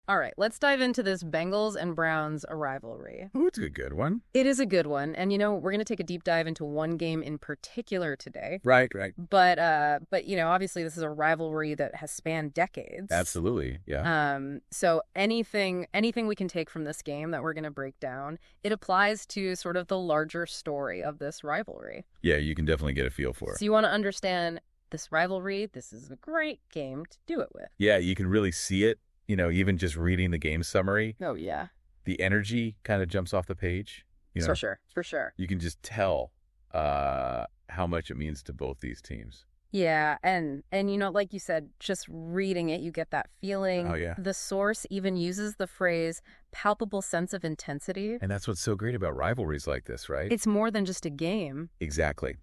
All right, let's dive into this Bengals and Browns rivalry. Oh, it's a good one. It is a good one. And, we're going to take a deep dive into one game in particular today. Right. But obviously this is a rivalry that has spanned decades. Absolutely, yeah. So anything we can take from this game that we're going to break down, it applies to sort of the larger story of this rivalry. Yeah, you can definitely get a feel for it. So you want to understand this rivalry, this is a great game to do it with. Yeah, you can really see it, even just reading the game summary. Oh, yeah. The energy kind of jumps off the page. For sure. You can just tell how much it means to both these teams. Yeah, and like you said, just reading it, you get that feeling. Oh, yeah. The source even uses the phrase palpable sense of intensity. And that's what's so great about rivalries like this, right? It's more than just a game. Exactly.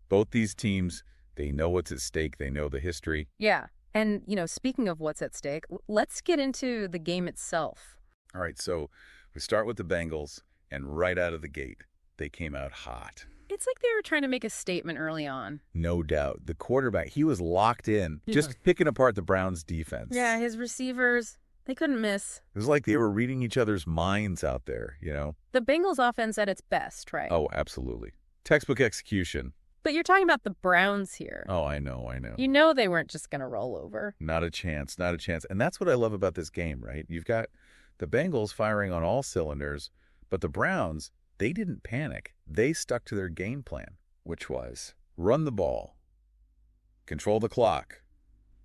Both these teams, they know what's at stake. They know the history. Yeah. And, speaking of what's at stake, let's get into the game itself. All right, so we start with the Bengals, and right out of the gate, they came out hot. It's like they were trying to make a statement early on. No doubt. The quarterback, he was locked in, just picking apart the Browns' defense. Yeah, his receivers, they couldn't miss. It was like they were reading each other's minds out there, The Bengals offense at its best, right? Oh, absolutely. Textbook execution. But you're talking about the Browns here. Oh, I know. You know they weren't just going to roll over. Not a chance. And that's what I love about this game, right? You've got the Bengals firing on all cylinders, but the Browns, they didn't panic. They stuck to their game plan, which was run the ball, control the clock,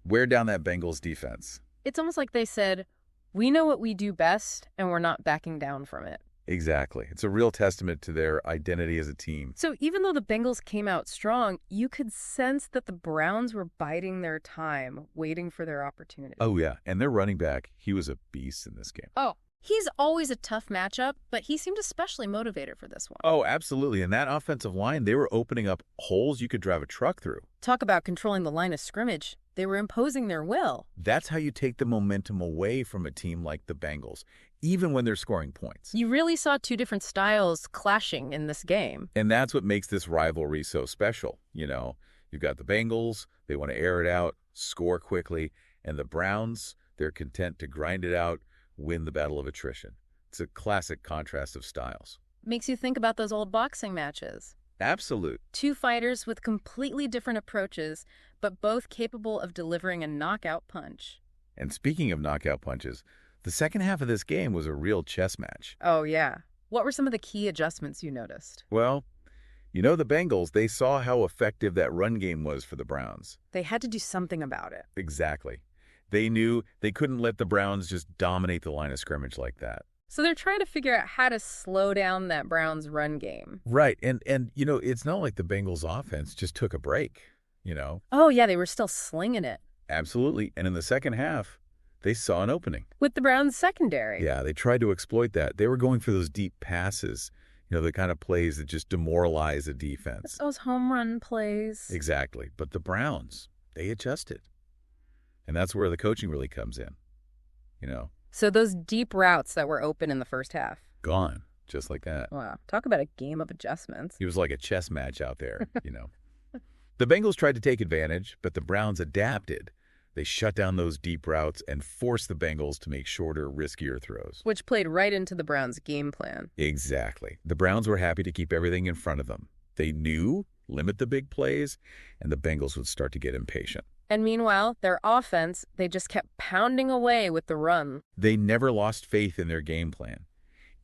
wear down that Bengals defense. It's almost like they said, we know what we do best, and we're not backing down from it. Exactly. It's a real testament to their identity as a team. So even though the Bengals came out strong, you could sense that the Browns were biding their time, waiting for their opportunity. Oh, yeah. And their running back, he was a beast in this game. Oh, he's always a tough matchup, but he seemed especially motivated for this one. Oh, absolutely. And that offensive line, they were opening up holes you could drive a truck through. Talk about controlling the line of scrimmage. They were imposing their will. That's how you take the momentum away from a team like the Bengals, even when they're scoring points. You really saw two different styles clashing in this game. And that's what makes this rivalry so special. You've got the Bengals, they want to air it out, score quickly, and the Browns, they're content to grind it out, win the battle of attrition. It's a classic contrast of styles. Makes you think about those old boxing matches. Absolute. Two fighters with completely different approaches, but both capable of delivering a knockout punch. And speaking of knockout punches, the second half of this game was a real chess match. Oh, yeah. What were some of the key adjustments you noticed? Well, the Bengals, they saw how effective that run game was for the Browns. They had to do something about it. Exactly. They knew they couldn't let the Browns just dominate the line of scrimmage like that. So they're trying to figure out how to slow down that Browns run game. Right. And it's not like the Bengals offense just took a break, Oh, yeah, they were still slinging it. Absolutely. And in the second half, they saw an opening. With the Browns secondary. Yeah, they tried to exploit that. They were going for those deep passes, the kind of plays that just demoralize a defense. Those home run plays. Exactly. But the Browns, they adjusted. And that's where the coaching really comes in, So those deep routes that were open in the first half. Gone, just like that. Wow. Talk about a game of adjustments. It was like a chess match out there, The Bengals tried to take advantage, but the Browns adapted. They shut down those deep routes and forced the Bengals to make shorter, riskier throws. Which played right into the Browns' game plan. Exactly. The Browns were happy to keep everything in front of them. They knew, limit the big plays, and the Bengals would start to get impatient. And meanwhile, their offense, they just kept pounding away with the run. They never lost faith in their game plan.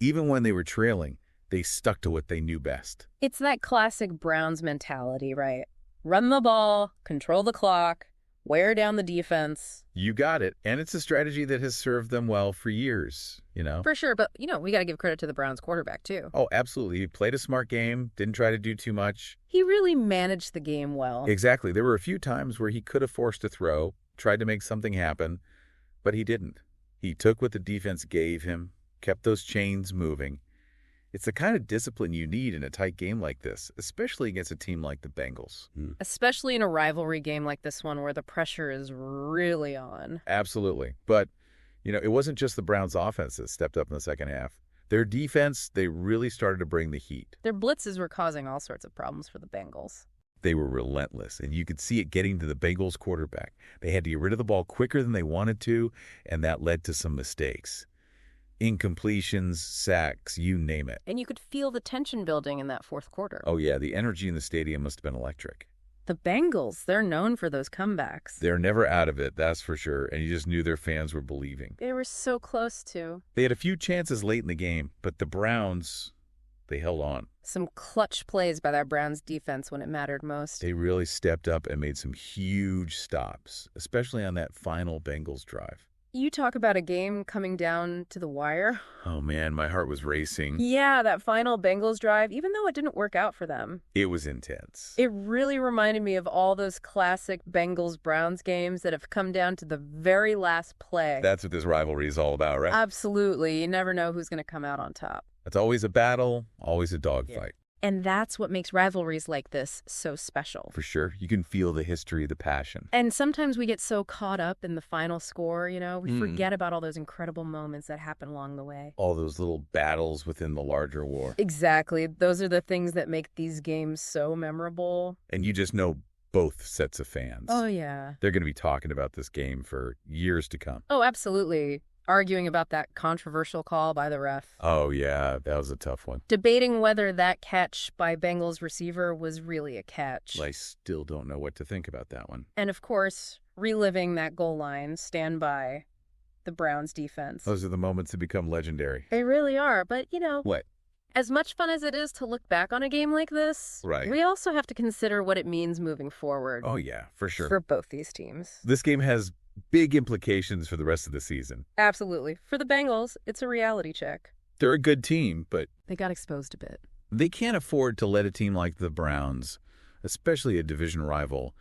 Even when they were trailing, they stuck to what they knew best. It's that classic Browns mentality, right? Run the ball, control the clock, wear down the defense. You got it. And it's a strategy that has served them well for years, For sure. But, we got to give credit to the Browns quarterback, too. Oh, absolutely. He played a smart game, didn't try to do too much. He really managed the game well. Exactly. There were a few times where he could have forced a throw, tried to make something happen, but he didn't. He took what the defense gave him, kept those chains moving. It's the kind of discipline you need in a tight game like this, especially against a team like the Bengals. Especially in a rivalry game like this one where the pressure is really on. Absolutely. But, it wasn't just the Browns' offense that stepped up in the second half. Their defense, they really started to bring the heat. Their blitzes were causing all sorts of problems for the Bengals. They were relentless, and you could see it getting to the Bengals quarterback. They had to get rid of the ball quicker than they wanted to, and that led to some mistakes. Incompletions, sacks, you name it. And you could feel the tension building in that fourth quarter. Oh, yeah, the energy in the stadium must have been electric. The Bengals, they're known for those comebacks. They're never out of it, that's for sure, and you just knew their fans were believing. They were so close to. They had a few chances late in the game, but the Browns, they held on. Some clutch plays by that Browns defense when it mattered most. They really stepped up and made some huge stops, especially on that final Bengals drive. You talk about a game coming down to the wire. Oh, man, my heart was racing. Yeah, that final Bengals drive, even though it didn't work out for them. It was intense. It really reminded me of all those classic Bengals-Browns games that have come down to the very last play. That's what this rivalry is all about, right? Absolutely. You never know who's going to come out on top. It's always a battle, always a dogfight. And that's what makes rivalries like this so special. For sure. You can feel the history, the passion. And sometimes we get so caught up in the final score, we forget about all those incredible moments that happen along the way. All those little battles within the larger war. Exactly. Those are the things that make these games so memorable. And you just know both sets of fans. Oh, yeah. They're going to be talking about this game for years to come. Oh, absolutely. Arguing about that controversial call by the ref. Oh, yeah, that was a tough one. Debating whether that catch by Bengals receiver was really a catch. I still don't know what to think about that one. And of course, reliving that goal line, stand by the Browns defense. Those are the moments that become legendary. They really are, but What? as much fun as it is to look back on a game like this, Right. we also have to consider what it means moving forward. Oh, yeah, for sure. For both these teams. This game has big implications for the rest of the season. Absolutely. For the Bengals, it's a reality check. They're a good team, but They got exposed a bit. they can't afford to let a team like the Browns, especially a division rival,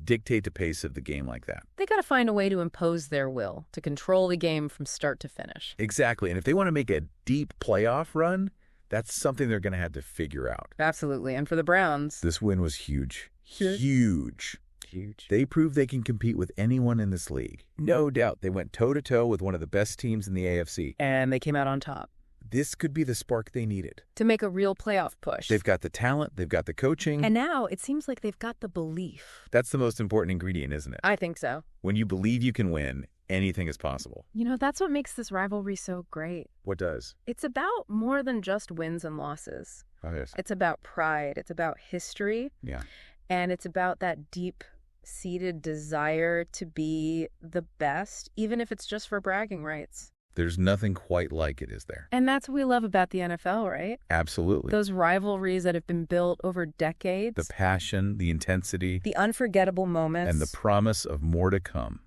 dictate the pace of the game like that. They got to find a way to impose their will, to control the game from start to finish. Exactly. And if they want to make a deep playoff run, that's something they're going to have to figure out. Absolutely. And for the Browns, This win was huge. Huge. Huge. They proved they can compete with anyone in this league. No doubt they went toe-to-toe with one of the best teams in the AFC. and they came out on top This could be the spark they needed. to make a real playoff push. They've got the talent, they've got the coaching. And now it seems like they've got the belief. That's the most important ingredient, isn't it? I think so. When you believe you can win, anything is possible. That's what makes this rivalry so great. What does? It's about more than just wins and losses. Oh, yes. It's about pride. It's about history. Yeah. And it's about that deep-seated desire to be the best, even if it's just for bragging rights. There's nothing quite like it, is there? And that's what we love about the NFL, right? Absolutely. Those rivalries that have been built over decades. The passion, the intensity, The unforgettable moments. and the promise of more to come.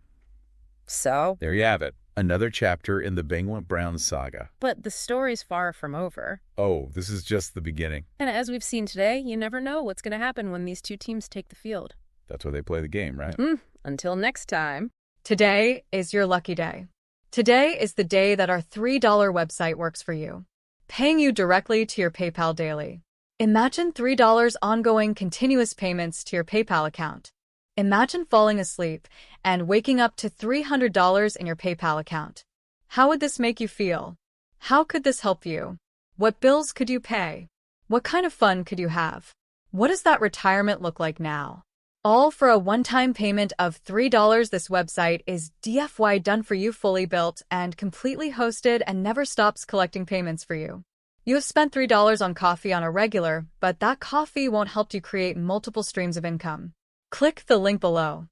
So? There you have it. Another chapter in the Bengals Browns saga. But the story's far from over. Oh, this is just the beginning. And as we've seen today, you never know what's going to happen when these two teams take the field. That's why they play the game, right? Until next time. Today is your lucky day. Today is the day that our $3 website works for you, paying you directly to your PayPal daily. Imagine $3 ongoing continuous payments to your PayPal account. Imagine falling asleep and waking up to $300 in your PayPal account. How would this make you feel? How could this help you? What bills could you pay? What kind of fun could you have? What does that retirement look like now? All for a one-time payment of $3. This website is DFY done for you, fully built and completely hosted, and never stops collecting payments for you. You have spent $3 on coffee on a regular, but that coffee won't help you create multiple streams of income. Click the link below.